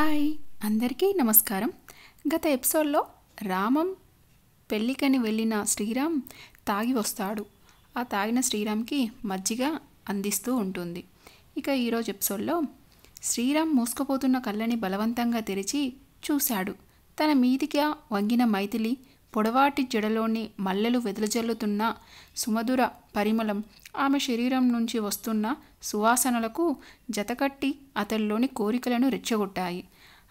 Hi అందరికీ నమస్కారం. గత ఎపిసోడ్లో రామం పెళ్ళికని వెళ్ళిన శ్రీరామ్ తాగి వస్తాడు. ఆ తాగిన శ్రీరామ్కి మజ్జిగ అందిస్తూ ఉంటుంది. ఇక ఈరోజు ఎపిసోడ్లో శ్రీరామ్ మూసుకుపోతున్న కళ్ళని బలవంతంగా తెరిచి చూశాడు. తన మీదిగా వంగిన మైథిలి పొడవాటి జడలోని మల్లెలు వెదజల్లుతున్న సుమధుర పరిమళం ఆమె శరీరం నుంచి వస్తున్న సువాసనలకు జతకట్టి అతనిలోని కోరికలను రెచ్చగొట్టాయి.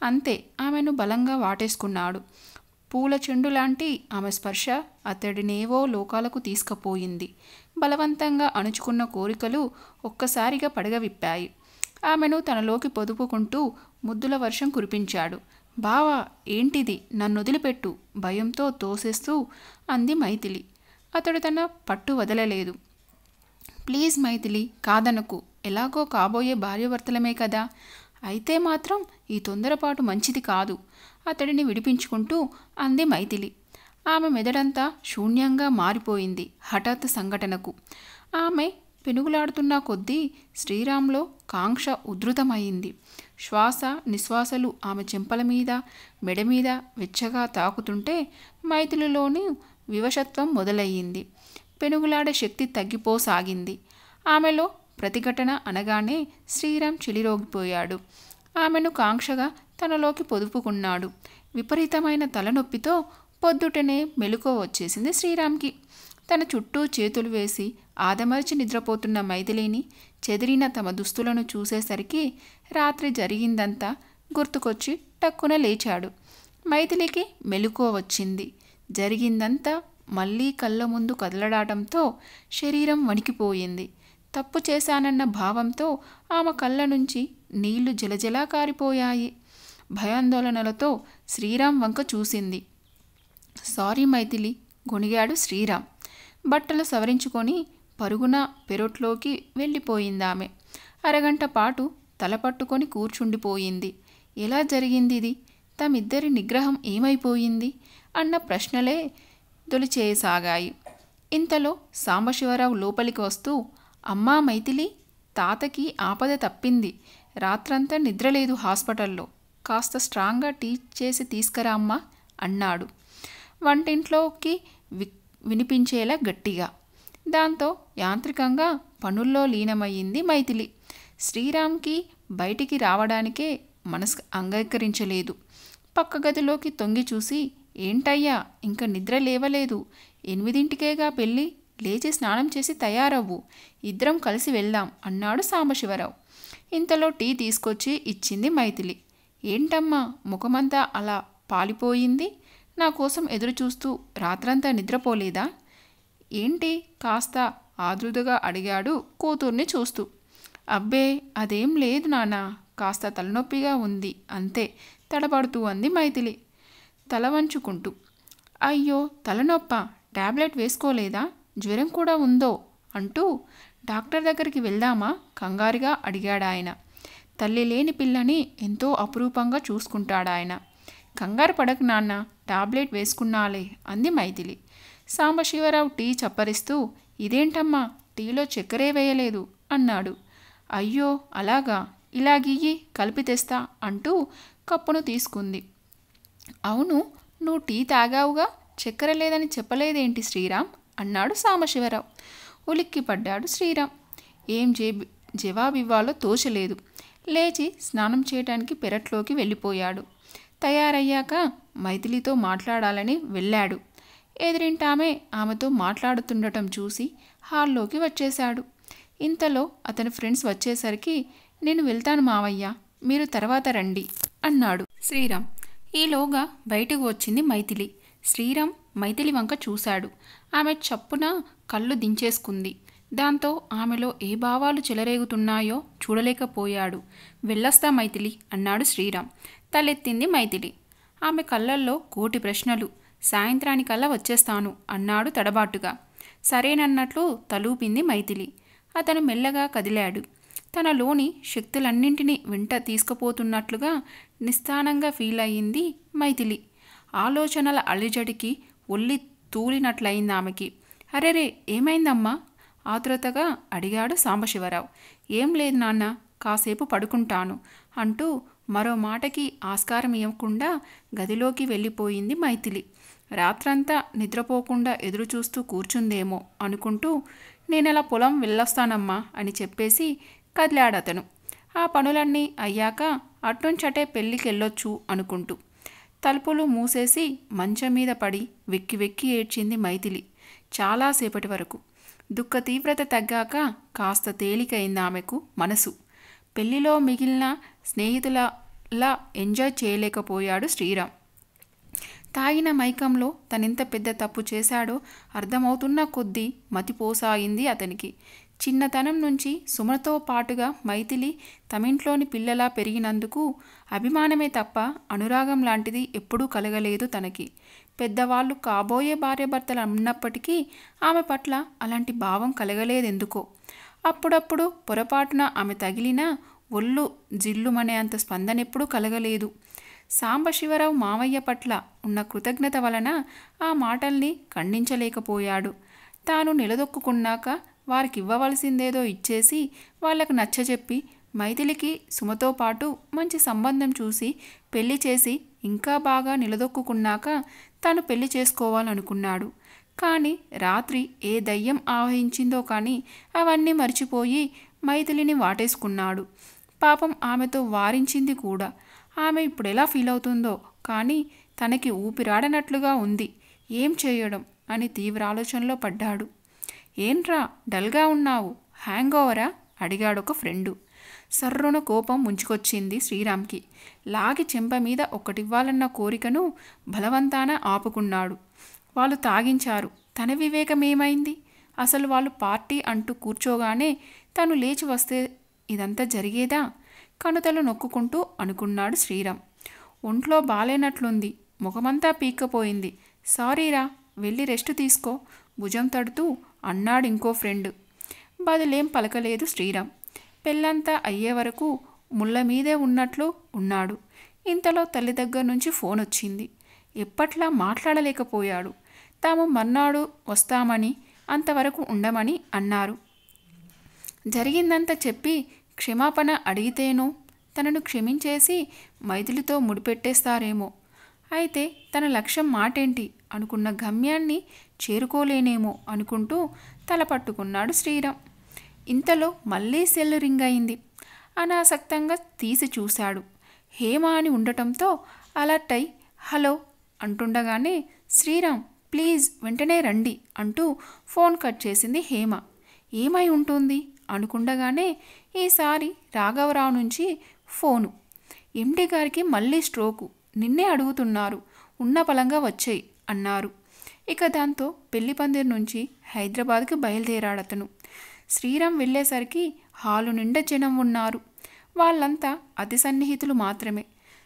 అంతే, ఆమెను బలంగా వాటేసుకున్నాడు. పూల చెండు లాంటి ఆమె స్పర్శ అతడినేవో లోకాలకు తీసుకుపోయింది. బలవంతంగా అణుచుకున్న కోరికలు ఒక్కసారిగా పడగవిప్పాయి. ఆమెను తనలోకి పొదుపుకుంటూ ముద్దుల వర్షం కురిపించాడు. బావా, ఏంటిది, నన్నొదిలిపెట్టు, భయంతో తోసేస్తూ అంది మైథిలి. అతడు తన పట్టు వదలలేదు. ప్లీజ్ మైథిలి, కాదనకు, ఎలాగో కాబోయే భార్యాభర్తలమే కదా, అయితే మాత్రం ఈ తొందరపాటు మంచిది కాదు, అతడిని విడిపించుకుంటూ అంది మైథిలి. ఆమె మెదడంతా శూన్యంగా మారిపోయింది హఠాత్ సంఘటనకు. ఆమె పెనుగులాడుతున్న కొద్దీ శ్రీరామ్లో కాంక్ష ఉధృతమైంది. శ్వాస నిశ్వాసలు ఆమె చెంపల మీద మెడ మీద వెచ్చగా తాకుతుంటే మైథిలిలోని వివశత్వం మొదలయ్యింది. పెనుగులాడే శక్తి తగ్గిపోసాగింది. ఆమెలో ప్రతిఘటన అనగానే శ్రీరామ్ చిలిరోగిపోయాడు. ఆమెను కాంక్షగా తనలోకి పొదుపుకున్నాడు. విపరీతమైన తలనొప్పితో పొద్దుటనే మెలకువ వచ్చేసింది శ్రీరామ్కి. తన చుట్టూ చేతులు వేసి ఆదమర్చి నిద్రపోతున్న మైథిలిని చెదిరిన తమ దుస్తులను చూసేసరికి రాత్రి జరిగిందంతా గుర్తుకొచ్చి టక్కున లేచాడు. మైథిలికి మెలకువ వచ్చింది. జరిగిందంతా మళ్ళీ కళ్ళ ముందు కదలడాటంతో శరీరం వణికిపోయింది. తప్పు చేశానన్న భావంతో ఆమె కళ్ళ నుంచి నీళ్లు జలజలా కారిపోయాయి. భయాందోళనలతో శ్రీరామ్ వంక చూసింది. సారీ మైథిలి, గొణిగాడు శ్రీరామ్. బట్టలు సవరించుకొని పరుగున పెరట్లోకి వెళ్ళిపోయిందామె. అరగంట పాటు తలపట్టుకొని కూర్చుండిపోయింది. ఎలా జరిగింది ఇది? తమిద్దరి నిగ్రహం ఏమైపోయింది అన్న ప్రశ్నలే దొలిచేయసాగాయి. ఇంతలో సాంబశివరావు లోపలికి వస్తూ, అమ్మా మైథిలి, తాతకి ఆపద తప్పింది. రాత్రంతా నిద్రలేదు హాస్పిటల్లో. కాస్త స్ట్రాంగ్గా టీ చేసి తీసుకురా అమ్మా అన్నాడు వంటింట్లోకి వినిపించేలా గట్టిగా. దాంతో యాంత్రికంగా పనుల్లో లీనమయ్యింది మైథిలి. శ్రీరామ్కి బయటికి రావడానికే మనసు అంగీకరించలేదు. పక్క గదిలోకి తొంగి చూసి, ఏంటయ్యా, ఇంకా నిద్ర లేవలేదు, 8ంటికేగా పెళ్ళి, లేచి స్నానం చేసి తయారవ్వు, ఇద్దరం కలిసి వెళ్దాం అన్నాడు సాంబశివరావు. ఇంతలో టీ తీసుకొచ్చి ఇచ్చింది మైథిలి. ఏంటమ్మా, ముఖమంతా అలా పాలిపోయింది, నా కోసం ఎదురుచూస్తూ రాత్రంతా నిద్రపోలేదా ఏంటి? కాస్త ఆదుర్దాగా అడిగాడు కూతుర్ని చూస్తూ. అబ్బే, అదేం లేదు నాన్న, కాస్త తలనొప్పిగా ఉంది అంతే తడబడుతూ అంది మైథిలి తల వంచుకుంటూ. అయ్యో, తలనొప్పా? టాబ్లెట్ వేసుకోలేదా? జ్వరం కూడా ఉందో అంటూ డాక్టర్ దగ్గరికి వెళ్దామా కంగారుగా అడిగాడాయన. తల్లి లేని పిల్లని ఎంతో అపురూపంగా చూసుకుంటాడాయన. కంగారు పడకు నాన్న, టాబ్లెట్ వేసుకున్నాలే అంది మైథిలి. సాంబశివరావు టీ చప్పరిస్తూ, ఇదేంటమ్మా, టీలో చక్కెరే వేయలేదు అన్నాడు. అయ్యో అలాగా, ఇలాగియ్యి కలిపి తెస్తా అంటూ కప్పును తీసుకుంది. అవును, నువ్వు టీ తాగావుగా, చక్కెర లేదని చెప్పలేదేంటి శ్రీరామ్ అన్నాడు సాంబశివరావు. ఉలిక్కిపడ్డాడు శ్రీరామ్. ఏం జవాబివ్వాలో తోచలేదు. లేచి స్నానం చేయడానికి పెరట్లోకి వెళ్ళిపోయాడు. తయారయ్యాక మైథిలితో మాట్లాడాలని వెళ్ళాడు. ఎదురింటామె ఆమెతో మాట్లాడుతుండటం చూసి హాల్లోకి వచ్చేశాడు. ఇంతలో అతని ఫ్రెండ్స్ వచ్చేసరికి, నేను వెళ్తాను మావయ్య, మీరు తర్వాత రండి అన్నాడు శ్రీరామ్. ఈలోగా బయటకు వచ్చింది మైథిలి. శ్రీరామ్ మైథిలి వంక చూశాడు. ఆమె చప్పున కళ్ళు దించేసుకుంది. దాంతో ఆమెలో ఏ భావాలు చెలరేగుతున్నాయో చూడలేకపోయాడు. వెళ్ళొస్తా మైథిలి అన్నాడు శ్రీరామ్. తలెత్తింది మైథిలి. ఆమె కళ్ళల్లో కోటి ప్రశ్నలు. సాయంత్రానికల్లా వచ్చేస్తాను అన్నాడు తడబాటుగా. సరేనన్నట్లు తలూపింది మైథిలి. అతను మెల్లగా కదిలాడు. తనలోని శక్తులన్నింటినీ వెంట తీసుకుపోతున్నట్లుగా నిస్థానంగా ఫీల్ అయ్యింది మైథిలి. ఆలోచనల అలిజడికి ఒళ్ళి తూలినట్లయింది ఆమెకి. అరెరే, ఏమైందమ్మా ఆతురతగా అడిగాడు సాంబశివరావు. ఏం లేదు నాన్న, కాసేపు పడుకుంటాను అంటూ మరో మాటకి ఆస్కారం ఇవ్వకుండా గదిలోకి వెళ్ళిపోయింది మైథిలి. రాత్రంతా నిద్రపోకుండా ఎదురుచూస్తూ కూర్చుందేమో అనుకుంటూ నేనలా పొలం వెళ్ళొస్తానమ్మా అని చెప్పేసి కదిలాడతను. ఆ పనులన్నీ అయ్యాక అట్నుంచటే పెళ్ళికెళ్ళొచ్చు అనుకుంటూ తలుపులు మూసేసి మంచం మీద పడి వెక్కి వెక్కి ఏడ్చింది మైథిలి చాలాసేపటి వరకు. దుఃఖ తీవ్రత తగ్గాక కాస్త తేలికైంది ఆమెకు మనసు. పెళ్లిలో మిగిలిన స్నేహితులలా ఎంజాయ్ చేయలేకపోయాడు శ్రీరామ్. తాగిన మైకంలో తనింత పెద్ద తప్పు చేశాడో అర్థమవుతున్న కొద్దీ మతిపోసాగింది అతనికి. చిన్నతనం నుంచి సుమతో పాటుగా మైథిలి తమింట్లోని పిల్లలా పెరిగినందుకు అభిమానమే తప్ప అనురాగం లాంటిది ఎప్పుడూ కలగలేదు తనకి. పెద్దవాళ్ళు కాబోయే భార్యాభర్తలు అన్నప్పటికీ ఆమె పట్ల అలాంటి భావం కలగలేదెందుకో. అప్పుడప్పుడు పొరపాటున ఆమె తగిలినా ఒళ్ళు జిల్లుమనే అంత స్పందనెప్పుడూ కలగలేదు. సాంబశివరావు మావయ్య పట్ల ఉన్న కృతజ్ఞత వలన ఆ మాటల్ని ఖండించలేకపోయాడు. తాను నిలదొక్కున్నాక వారికి ఇవ్వవలసిందేదో ఇచ్చేసి వాళ్లకు నచ్చజెప్పి మైథిలికి సుమతో పాటు మంచి సంబంధం చూసి పెళ్లి చేసి ఇంకా బాగా నిలదొక్కున్నాక తాను పెళ్లి చేసుకోవాలనుకున్నాడు. కానీ రాత్రి ఏ దయ్యం ఆవహించిందో కానీ అవన్నీ మర్చిపోయి మైథిలిని వాటేసుకున్నాడు. పాపం ఆమెతో వారించింది కూడా. ఆమె ఇప్పుడు ఎలా ఫీల్ అవుతుందో కానీ తనకి ఊపిరాడనట్లుగా ఉంది. ఏం చేయడం అని తీవ్ర ఆలోచనలో పడ్డాడు. ఏంట్రా డల్గా ఉన్నావు, హ్యాంగ్ ఓవరా అడిగాడొక ఫ్రెండు. సర్రున కోపం ముంచుకొచ్చింది శ్రీరామ్కి. లాగి చెంప మీద ఒకటివ్వాలన్న కోరికను బలవంతాన ఆపుకున్నాడు. వాళ్ళు తాగించారు, తన వివేకమేమైంది? అసలు వాళ్ళు పార్టీ అంటూ కూర్చోగానే తను లేచి వస్తే ఇదంతా జరిగేదా? కనుతలు నొక్కుకుంటూ అనుకున్నాడు శ్రీరామ్. ఒంట్లో బాలేనట్లుంది, ముఖమంతా పీక్కపోయింది. సారీరా, వెళ్ళి రెస్ట్ తీసుకో భుజం తడుతూ అన్నాడు ఇంకో ఫ్రెండ్. బదులేం పలకలేదు శ్రీరామ్. పెళ్ళంతా అయ్యే వరకు ముళ్ళ మీదే ఉన్నట్లు ఉన్నాడు. ఇంతలో తల్లి దగ్గర నుంచి ఫోన్ వచ్చింది. ఎప్పట్లా మాట్లాడలేకపోయాడు. తాము మర్నాడు వస్తామని, అంతవరకు ఉండమని అన్నారు. జరిగిందంతా చెప్పి క్షమాపణ అడిగితేనో తనను క్షమించేసి మైథిలితో ముడిపెట్టేస్తారేమో. అయితే తన లక్ష్యం మాటేంటి అనుకున్న గమ్యాన్ని చేరుకోలేనేమో అనుకుంటూ తల పట్టుకున్నాడు శ్రీరామ్. ఇంతలో మళ్ళీ సెల్ రింగ్ అయింది. అనాసక్తంగా తీసి చూశాడు. హేమ అని ఉండటంతో అలర్ట్ అయి హలో అంటుండగానే శ్రీరామ్ ప్లీజ్ వెంటనే రండి అంటూ ఫోన్ కట్ చేసింది హేమ. ఏమై ఉంటుంది అనుకుండగానే ఈసారి రాఘవరావు నుంచి ఫోను. ఎండి గారికి మళ్ళీ స్ట్రోకు, నిన్నే అడుగుతున్నారు, ఉన్న పలంగా వచ్చేయి అన్నారు. ఇక దాంతో పెళ్లి పందిరి నుంచి హైదరాబాద్కి బయలుదేరాడతను. శ్రీరామ్ వెళ్ళేసరికి హాలు నిండా జనం ఉన్నారు. వాళ్ళంతా అతి సన్నిహితులు మాత్రమే.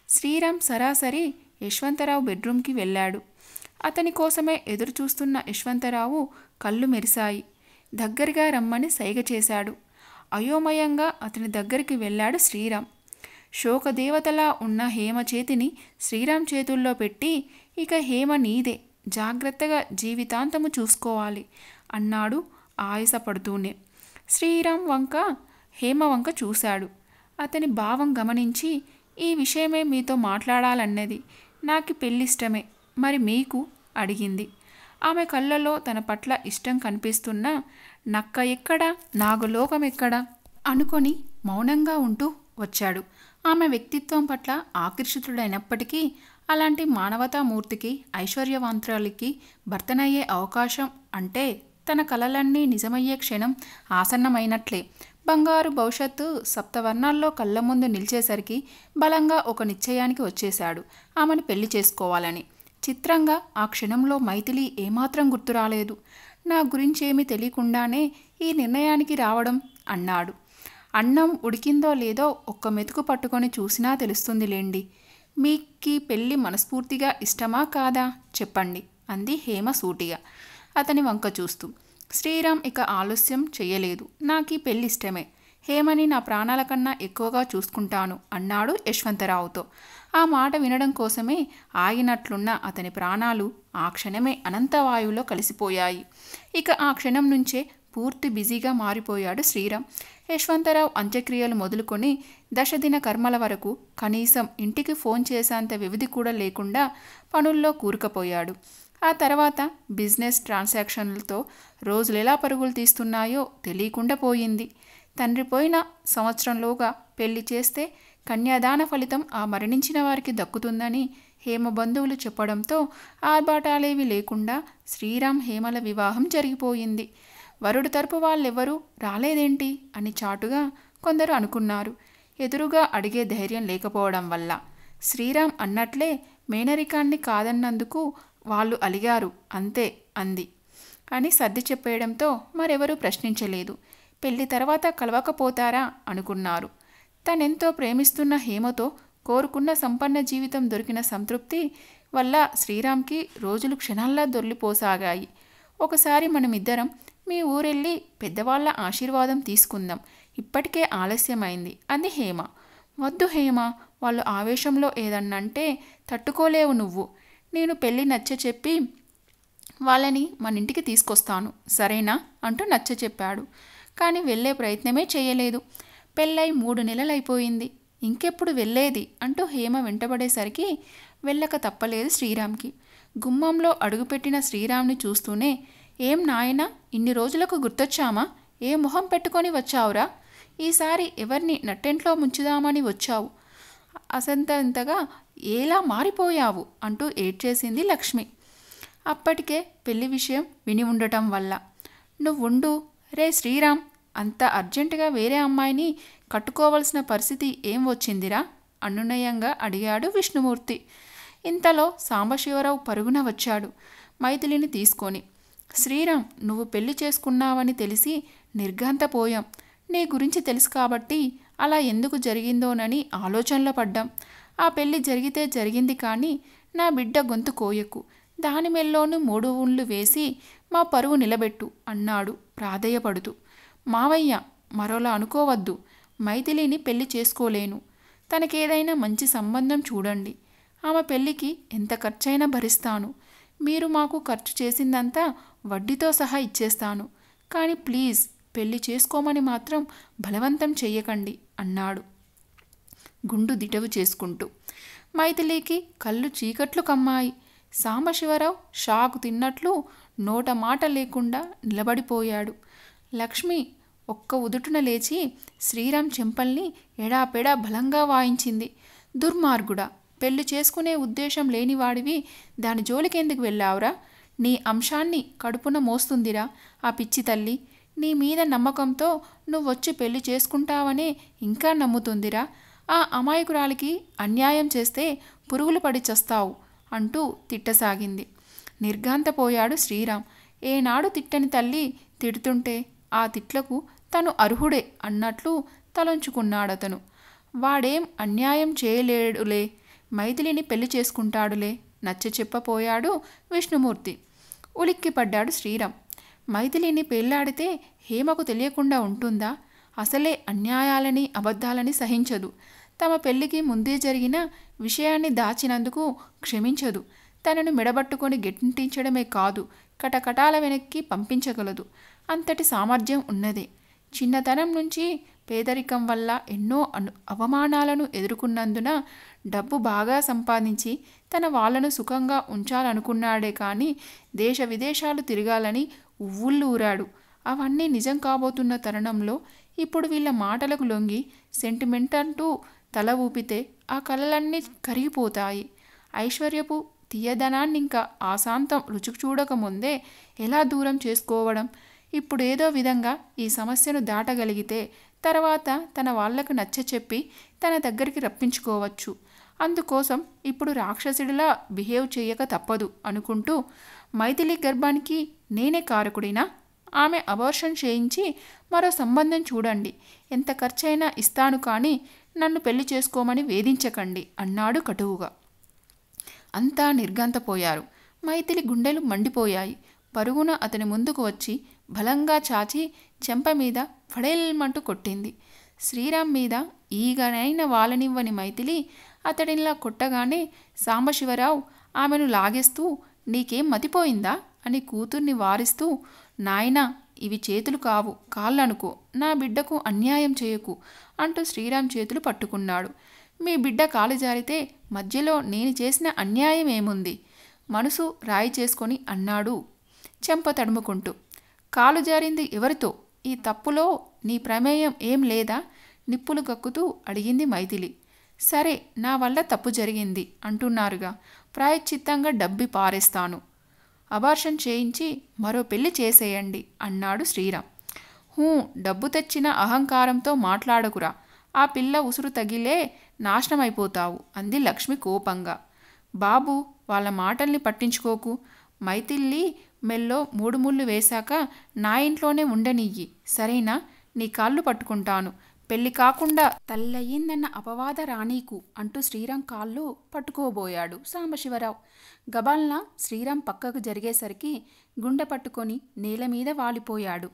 శ్రీరామ్ సరాసరి యశ్వంతరావు బెడ్రూమ్కి వెళ్ళాడు. అతని కోసమే ఎదురు చూస్తున్న యశ్వంతరావు కళ్ళు మెరిశాయి. దగ్గరగా రమ్మని సైగ చేశాడు. అయోమయంగా అతని దగ్గరికి వెళ్ళాడు శ్రీరామ్. శోకదేవతలా ఉన్న హేమ చేతిని శ్రీరామ్ చేతుల్లో పెట్టి ఇక హేమ నీదే, జాగ్రత్తగా జీవితాంతము చూసుకోవాలి అన్నాడు ఆయాసపడుతూనే. శ్రీరామ్ వంక హేమ వంక చూశాడు. అతని భావం గమనించి ఈ విషయమే మీతో మాట్లాడాలన్నది. నాకు పెళ్ళిష్టమే, మరి మీకు అడిగింది. ఆమె కళ్ళలో తన పట్ల ఇష్టం కనిపిస్తున్నా నక్క ఎక్కడా నాగలోకం ఎక్కడా అనుకొని మౌనంగా ఉంటూ వచ్చాడు. ఆమె వ్యక్తిత్వం పట్ల ఆకర్షితుడైనప్పటికీ అలాంటి మానవతామూర్తికి, ఐశ్వర్యవంతురాలికి భర్తనయ్యే అవకాశం అంటే తన కలలన్నీ నిజమయ్యే క్షణం ఆసన్నమైనట్లే. బంగారు భవిష్యత్తు సప్తవర్ణాల్లో కళ్ళ ముందు నిలిచేసరికి బలంగా ఒక నిశ్చయానికి వచ్చేశాడు, ఆమెను పెళ్లి చేసుకోవాలని. చిత్రంగా ఆ క్షణంలో మైథిలి ఏమాత్రం గుర్తురాలేదు. నా గురించేమీ తెలియకుండానే ఈ నిర్ణయానికి రావడం అన్నాడు. అన్నం ఉడికిందో లేదో ఒక్క మెతుకు పట్టుకొని చూసినా తెలుస్తుందిలేండి. మీకీ పెళ్ళి మనస్ఫూర్తిగా ఇష్టమా కాదా చెప్పండి అంది హేమ సూటిగా అతని వంక చూస్తూ. శ్రీరామ్ ఇక ఆలస్యం చెయ్యలేదు. నాకీ పెళ్ళి ఇష్టమే, హేమని నా ప్రాణాల కన్నా ఎక్కువగా చూసుకుంటాను అన్నాడు యశ్వంతరావుతో. ఆ మాట వినడం కోసమే ఆగినట్లున్న అతని ప్రాణాలు ఆ క్షణమే అనంతవాయువులో కలిసిపోయాయి. ఇక ఆ క్షణం నుంచే పూర్తి బిజీగా మారిపోయాడు శ్రీరామ్. యశ్వంతరావు అంత్యక్రియలు మొదలుకొని దశదిన కర్మల వరకు కనీసం ఇంటికి ఫోన్ చేసేంత వ్యవధి కూడా లేకుండా పనుల్లో కూరుకుపోయాడు. ఆ తర్వాత బిజినెస్ ట్రాన్సాక్షన్లతో రోజులు ఎలా పరుగులు తీస్తున్నాయో తెలియకుండా పోయింది. తండ్రి పోయిన సంవత్సరంలోగా పెళ్లి చేస్తే కన్యాదాన ఫలితం ఆ మరణించిన వారికి దక్కుతుందని హేమ బంధువులు చెప్పడంతో ఆర్భాటాలేవి లేకుండా శ్రీరామ్ హేమల వివాహం జరిగిపోయింది. వరుడు తరపు వాళ్ళెవరూ రాలేదేంటి అని చాటుగా కొందరు అనుకున్నారు. ఎదురుగా అడిగే ధైర్యం లేకపోవడం వల్ల. శ్రీరామ్ అన్నట్లే మేనరికాన్ని కాదన్నందుకు వాళ్ళు అలిగారు అంతే అంది అని సర్ది చెప్పేయడంతో మరెవరూ ప్రశ్నించలేదు. పెళ్లి తర్వాత కలవకపోతారా అనుకున్నారు. తనెంతో ప్రేమిస్తున్న హేమతో కోరుకున్న సంపన్న జీవితం దొరికిన సంతృప్తి వల్ల శ్రీరామ్కి రోజులు క్షణాల్లా దొర్లిపోసాగాయి. ఒకసారి మనమిద్దరం మీ ఊరెళ్ళి పెద్దవాళ్ల ఆశీర్వాదం తీసుకుందాం, ఇప్పటికే ఆలస్యమైంది అంది హేమ. వద్దు హేమ, వాళ్ళు ఆవేశంలో ఏదన్నంటే తట్టుకోలేవు నువ్వు. నేను పెళ్ళి నచ్చచెప్పి వాళ్ళని మన ఇంటికి తీసుకొస్తాను సరేనా అంటూ నచ్చచెప్పాడు. కానీ వెళ్ళే ప్రయత్నమే చేయలేదు. పెళ్ళై 3 నెలలైపోయింది. ఇంకెప్పుడు వెళ్ళేది అంటూ హేమ వెంటబడేసరికి వెళ్ళక తప్పలేదు శ్రీరామ్కి. గుమ్మంలో అడుగుపెట్టిన శ్రీరామ్ని చూస్తూనే, ఏం నాయనా, ఇన్ని రోజులకు గుర్తొచ్చామా? ఏ మొహం పెట్టుకొని వచ్చావురా? ఈసారి ఎవరిని నట్టెంట్లో ముంచుదామని వచ్చావు? అసంతంతగా ఎలా మారిపోయావు అంటూ ఏడ్చేసింది లక్ష్మి. అప్పటికే పెళ్లి విషయం విని ఉండటం వల్ల. నువ్వుండు రే శ్రీరామ్, అంత అర్జెంటుగా వేరే అమ్మాయిని కట్టుకోవలసిన పరిస్థితి ఏం వచ్చిందిరా అనునయంగా అడిగాడు విష్ణుమూర్తి. ఇంతలో సాంబశివరావు పరుగున వచ్చాడు మైథిలిని తీసుకొని. శ్రీరామ్, నువ్వు పెళ్లి చేసుకున్నావని తెలిసి నిర్ఘాంతపోయాం. నీ గురించి తెలుసు కాబట్టి అలా ఎందుకు జరిగిందోనని ఆలోచనలో పడ్డాం. ఆ పెళ్లి జరిగితే జరిగింది, కానీ నా బిడ్డ గొంతు కోయకు, దాని మెల్లోనూ 3 ఊళ్ళు వేసి మా పరువు నిలబెట్టు అన్నాడు ప్రాధేయపడుతూ. మావయ్య, మరోలా అనుకోవద్దు. మైథిలిని పెళ్లి చేసుకోలేను. తనకేదైనా మంచి సంబంధం చూడండి. ఆమె పెళ్లికి ఎంత ఖర్చైనా భరిస్తాను. మీరు మాకు ఖర్చు చేసిందంతా వడ్డీతో సహా ఇచ్చేస్తాను. కానీ ప్లీజ్ పెళ్లి చేసుకోమని మాత్రం బలవంతం చెయ్యకండి అన్నాడు గుండు దిటవు చేసుకుంటూ. మైథిలికి కళ్ళు చీకట్లు కమ్మాయి. సాంబశివరావు షాకు తిన్నట్లు నోట మాట లేకుండా నిలబడిపోయాడు. లక్ష్మి ఒక్క ఉదుటున లేచి శ్రీరామ్ చెంపల్ని ఎడాపెడా బలంగా వాయించింది. దుర్మార్గుడా, పెళ్లి చేసుకునే ఉద్దేశం లేనివాడివి దాని జోలికెందుకు వెళ్ళావురా? నీ అంశాన్ని కడుపున మోస్తుందిరా ఆ పిచ్చి తల్లి. నీ మీద నమ్మకంతో నువ్వొచ్చి పెళ్లి చేసుకుంటావనే ఇంకా నమ్ముతుందిరా. ఆ అమాయకురాలికి అన్యాయం చేస్తే పురుగులు పడి చస్తావు అంటూ తిట్టసాగింది. నిర్ఘాంతపోయాడు శ్రీరామ్. ఏనాడు తిట్టని తల్లి తిడుతుంటే ఆ తిట్లకు తను అర్హుడే అన్నట్లు తలొంచుకున్నాడతను. వాడేం అన్యాయం చేయలేడులే, మైథిలిని పెళ్లి చేసుకుంటాడులే నచ్చ చెప్పపోయాడు విష్ణుమూర్తి. ఉలిక్కిపడ్డాడు శ్రీరామ్. మైథిలిని పెళ్లాడితే హేమకు తెలియకుండా ఉంటుందా? అసలే అన్యాయాలని అబద్ధాలని సహించదు. తమ పెళ్లికి ముందే జరిగిన విషయాన్ని దాచినందుకు క్షమించదు. తనను మెడబట్టుకొని గెంటించడమే కాదు, కటకటాల వెనక్కి పంపించగలదు. అంతటి సామర్థ్యం ఉన్నదే. చిన్నతనం నుంచి పేదరికం వల్ల ఎన్నో అవమానాలను ఎదుర్కొన్నందున డబ్బు బాగా సంపాదించి తన వాళ్ళను సుఖంగా ఉంచాలనుకున్నాడే కానీ దేశ విదేశాలు తిరగాలని ఉవ్వుళ్ళూరాడు. అవన్నీ నిజం కాబోతున్న తరుణంలో ఇప్పుడు వీళ్ళ మాటలకు లొంగి సెంటిమెంట్ అంటూ తల ఊపితే ఆ కలలన్నీ కరిగిపోతాయి. ఐశ్వర్యపు తీయదనాన్నింకా ఆశాంతం రుచి చూడకముందే ఎలా దూరం చేసుకోవడం? ఇప్పుడేదో విధంగా ఈ సమస్యను దాటగలిగితే తర్వాత తన వాళ్లకు నచ్చచెప్పి తన దగ్గరికి రప్పించుకోవచ్చు. అందుకోసం ఇప్పుడు రాక్షసుడిలా బిహేవ్ చేయక తప్పదు అనుకుంటూ, మైథిలి గర్భానికి నేనే కారకుడినా? ఆమె అబార్షన్ చేయించి మరో సంబంధం చూడండి, ఎంత ఖర్చైనా ఇస్తాను, కానీ నన్ను పెళ్లి చేసుకోమని వేధించకండి అన్నాడు కటువుగా. అంతా నిర్ఘాంతపోయారు. మైథిలి గుండెలు మండిపోయాయి. పరుగున అతని ముందుకు వచ్చి బలంగా చాచి చెంప మీద ఫడేల్మంటూ కొట్టింది. శ్రీరామ్ మీద ఈగనైన వాలనివ్వని మైథిలి అతడిలా కొట్టగానే సాంబశివరావు ఆమెను లాగేస్తూ, నీకేం మతిపోయిందా అని కూతుర్ని వారిస్తూ, నాయనా, ఇవి చేతులు కావు, కాళ్ళనుకో, నా బిడ్డకు అన్యాయం చేయకు అంటూ శ్రీరామ్ చేతులు పట్టుకున్నాడు. మీ బిడ్డ కాలు జారితే మధ్యలో నేను చేసిన అన్యాయం ఏముంది? మనసు రాయి చేసుకొని అన్నాడు చెంప తడుముకుంటూ. కాలు జారింది ఎవరితో? ఈ తప్పులో నీ ప్రమేయం ఏం లేదా? నిప్పులు కక్కుతూ అడిగింది మైథిలి. సరే, నా వల్ల తప్పు జరిగింది అంటున్నారుగా, ప్రాయశ్చిత్తంగా డబ్బి పారేస్తాను. అబార్షన్ చేయించి మరో పెళ్లి చేసేయండి అన్నాడు శ్రీరామ్. డబ్బు తెచ్చిన అహంకారంతో మాట్లాడకురా, ఆ పిల్ల ఉసురు తగిలే నాశనమైపోతావు అంది లక్ష్మి కోపంగా. బాబు, వాళ్ళ మాటల్ని పట్టించుకోకు. మైథిలి మెల్లో 3 ముళ్ళు వేశాక నా ఇంట్లోనే ఉండనియ్యి, సరేనా? నీ కాళ్ళు పట్టుకుంటాను. పెళ్లి కాకుండా తల్లయ్యిందన్న అపవాద రానీకు అంటూ శ్రీరామ్ కాళ్ళు పట్టుకోబోయాడు సాంబశివరావు. గబాల్న శ్రీరామ్ పక్కకు జరిగేసరికి గుండె పట్టుకొని నేల మీద వాలిపోయాడు.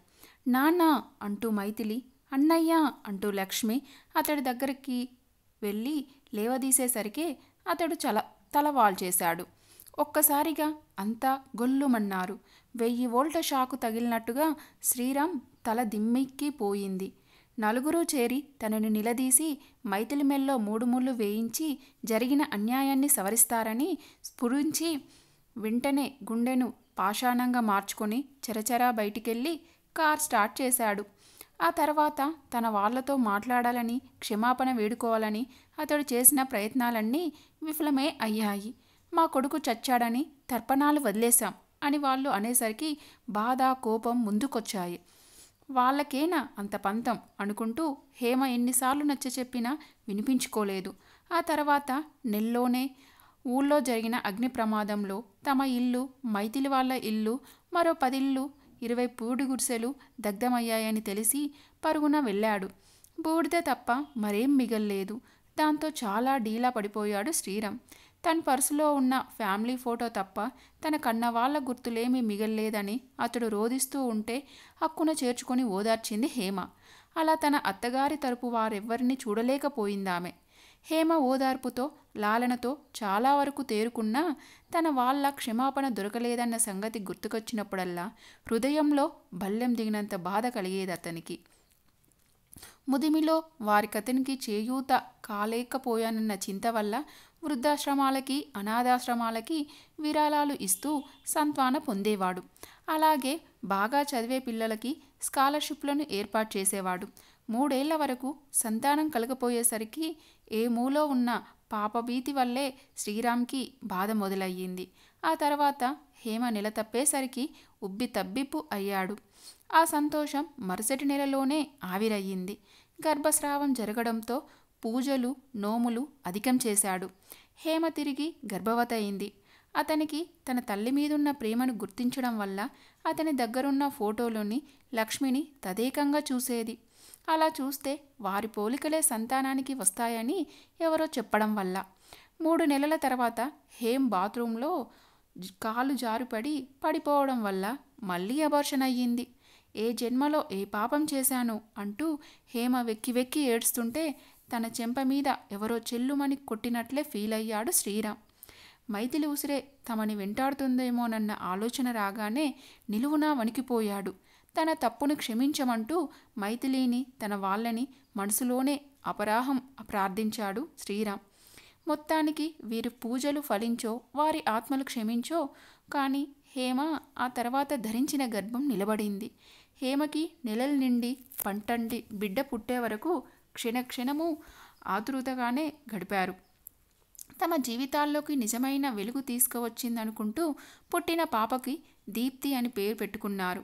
నాన్నా అంటూ మైథిలి, అన్నయ్య అంటూ లక్ష్మి అతడి దగ్గరికి వెళ్ళి లేవదీసేసరికి అతడు తల వాల్చేశాడు. ఒక్కసారిగా అంతా గొల్లుమన్నారు. 1000 వోల్ట్ల షాకు తగిలినట్టుగా శ్రీరామ్ తల దిమ్మెక్కి పోయింది. నలుగురూ చేరి తనని నిలదీసి మైథిలి మెల్లో 3 ముళ్ళు వేయించి జరిగిన అన్యాయాన్ని సవరిస్తారని స్ఫురించి వెంటనే గుండెను పాషాణంగా మార్చుకొని చరచరా బయటికెళ్ళి కార్ స్టార్ట్ చేశాడు. ఆ తర్వాత తన వాళ్లతో మాట్లాడాలని, క్షమాపణ వేడుకోవాలని అతడు చేసిన ప్రయత్నాలన్నీ విఫలమే అయ్యాయి. మా కొడుకు చచ్చాడని తర్పణాలు వదిలేశాం అని వాళ్ళు అనేసరికి బాధ, కోపం ముందుకొచ్చాయి. వాళ్ళకేనా అంత పంతం అనుకుంటూ హేమ ఎన్నిసార్లు నచ్చచెప్పినా వినిపించుకోలేదు. ఆ తర్వాత నెల్లోనే ఊళ్ళో జరిగిన అగ్ని ప్రమాదంలో తమ ఇల్లు, మైథిలి వాళ్ళ ఇల్లు, మరో 10 ఇళ్ళు, 20 పూడి గుడిసెలు దగ్ధమయ్యాయని తెలిసి పరుగున వెళ్ళాడు. బూడిద తప్ప మరేం మిగల్లేదు. దాంతో చాలా డీలా పడిపోయాడు శ్రీరామ్. తన పర్సులో ఉన్న ఫ్యామిలీ ఫోటో తప్ప తన కన్నవాళ్ల గుర్తులేమీ మిగల్లేదని అతడు రోదిస్తూ ఉంటే హక్కున చేర్చుకొని ఓదార్చింది హేమ. అలా తన అత్తగారి తరపు వారెవ్వరినీ చూడలేకపోయిందామె. హేమ ఓదార్పుతో, లాలనతో చాలా వరకు తేరుకున్నా తన వాళ్ళ క్షమాపణ దొరకలేదన్న సంగతి గుర్తుకొచ్చినప్పుడల్లా హృదయంలో బల్లెం దిగినంత బాధ కలిగేది అతనికి. ముదిమిలో వారికతనికి చేయూత కాలేకపోయానన్న చింత వల్ల వృద్ధాశ్రమాలకి, అనాథాశ్రమాలకి విరాళాలు ఇస్తూ సంత్వాన పొందేవాడు. అలాగే బాగా చదివే పిల్లలకి స్కాలర్షిప్లను ఏర్పాటు చేసేవాడు. 3 ఏళ్ల వరకు సంతానం కలగపోయేసరికి ఏ మూలో ఉన్న పాపభీతి వల్లే శ్రీరామ్కి బాధ మొదలయ్యింది. ఆ తర్వాత హేమ నెల తప్పేసరికి ఉబ్బి తబ్బిప్పు అయ్యాడు. ఆ సంతోషం మరుసటి నెలలోనే ఆవిరయ్యింది. గర్భస్రావం జరగడంతో పూజలు, నోములు అధికం చేశాడు. హేమ తిరిగి గర్భవతి అయింది. అతనికి తన తల్లి మీదున్న ప్రేమను గుర్తించడం వల్ల అతని దగ్గరున్న ఫోటోలోని లక్ష్మిని తదేకంగా చూసేది. అలా చూస్తే వారి పోలికలే సంతానానికి వస్తాయని ఎవరో చెప్పడం వల్ల. 3 నెలల తర్వాత హేమ్ బాత్రూంలో కాలు జారుపడి పడిపోవడం వల్ల మళ్ళీ అబార్షన్ అయ్యింది. ఏ జన్మలో ఏ పాపం చేశాను అంటూ హేమ వెక్కి వెక్కి ఏడుస్తుంటే తన చెంప మీద ఎవరో చెల్లుమని కొట్టినట్లే ఫీల్ అయ్యాడు శ్రీరామ్. మైథిలి ఉసిరే తమని వెంటాడుతుందేమోనన్న ఆలోచన రాగానే నిలువునా వణికిపోయాడు. తన తప్పును క్షమించమంటూ మైథిలిని, తన వాళ్ళని మనసులోనే అపరాహం ప్రార్థించాడు శ్రీరామ్. మొత్తానికి వీరి పూజలు ఫలించో, వారి ఆత్మలు క్షమించో కానీ హేమ ఆ తర్వాత ధరించిన గర్భం నిలబడింది. హేమకి నెలలు నిండి పంటంటి బిడ్డ పుట్టే వరకు క్షణక్షణము ఆతృతగానే గడిపారు. తమ జీవితాల్లోకి నిజమైన వెలుగు తీసుకువచ్చిందనుకుంటూ పుట్టిన పాపకి దీప్తి అని పేరు పెట్టుకున్నారు.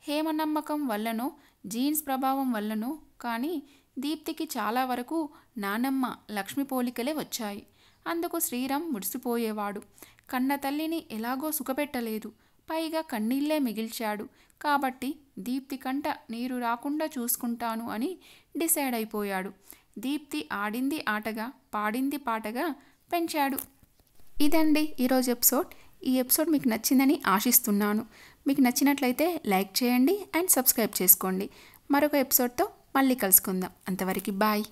హేమ నమ్మకం వల్లనో, జీన్స్ ప్రభావం వల్లనో కానీ దీప్తికి చాలా వరకు నానమ్మ లక్ష్మి పోలికలే వచ్చాయి. అందుకు శ్రీరామ్ ముడిసిపోయేవాడు. కన్న తల్లిని ఎలాగో సుఖపెట్టలేదు, పైగా కన్నీళ్లే మిగిల్చాడు. కాబట్టి దీప్తి కంట నీరు రాకుండా చూసుకుంటాను అని డిసైడ్ అయిపోయాడు. దీప్తి ఆడింది ఆటగా, పాడింది పాటగా పెంచాడు. ఇదండి ఈరోజు ఎపిసోడ్. ఈ ఎపిసోడ్ మీకు నచ్చిందని ఆశిస్తున్నాను. మీకు నచ్చినట్లయితే లైక్ చేయండి అండ్ సబ్స్క్రైబ్ చేసుకోండి. మరొక ఎపిసోడ్తో మళ్ళీ కలుసుకుందాం. అంతవరకు బాయ్.